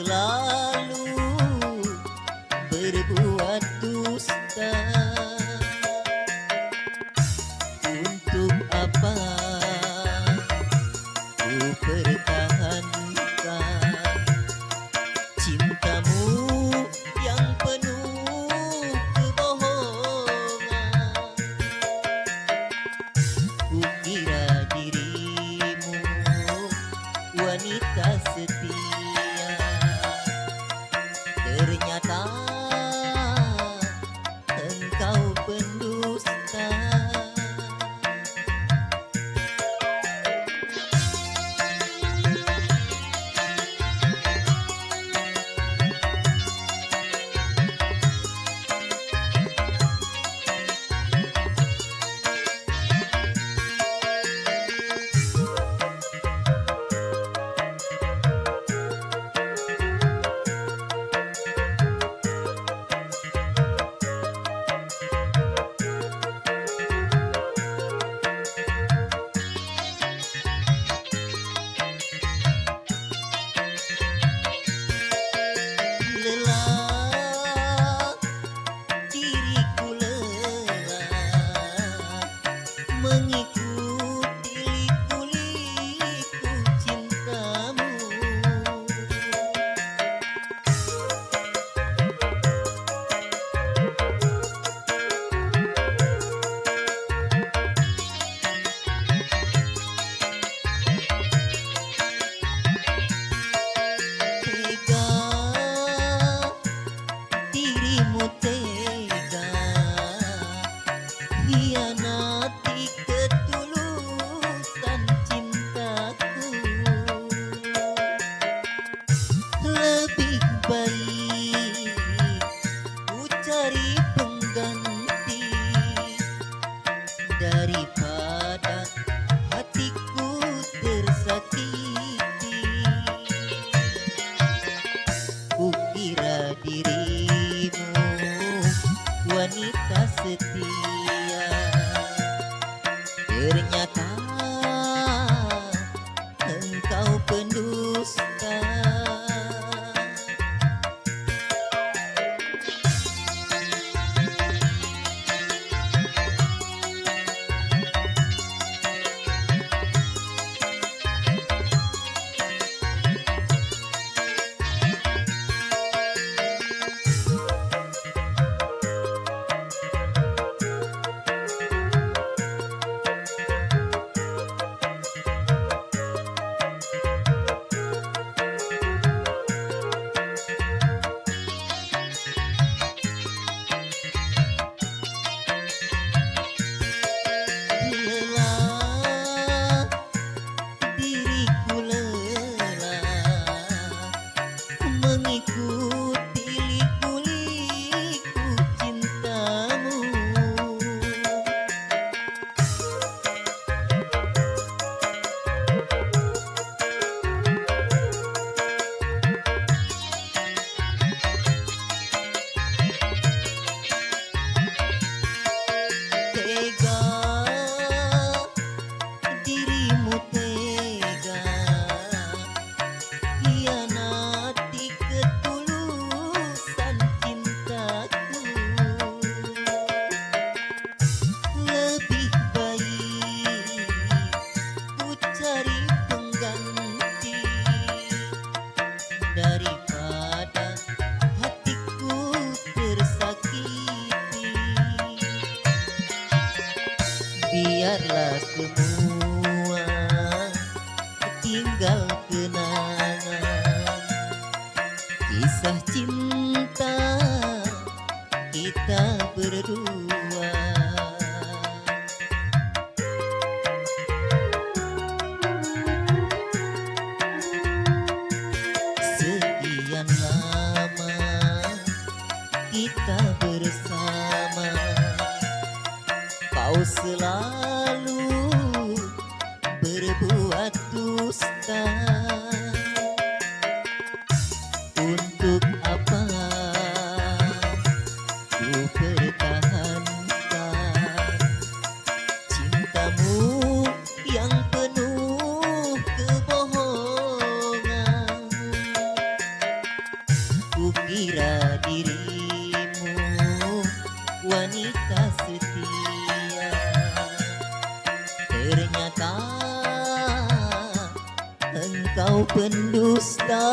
selalu berbuat dusta. Untuk apa ku pertahankan cintamu yang penuh kebohongan? Kukira dirimu wanita setia, ternyata engkau pendusta. Lelah, diriku lelah mengikuti liku-liku cintamu. Tega, dirimu tega hianati ketulusan cintaku. Lebih baik ku cari pengganti daripada hatiku tersakiti. Kukira dirimu wanita setia, ternyata engkau pendusta. Lelah, diriku lelah mengikuti liku-liku cintamu. Tega, dirimu tega hianati ketulusan cintaku. Lebih baik ku cari pengganti daripada hatiku tersakiti. Biarlah semua tinggal kenangan kisah cinta kita berdua. Sekian lama kita bersama, kau selalu berbuat dusta. Untuk apa ku pertahankan cintamu yang penuh kebohongan? engkau pendusta.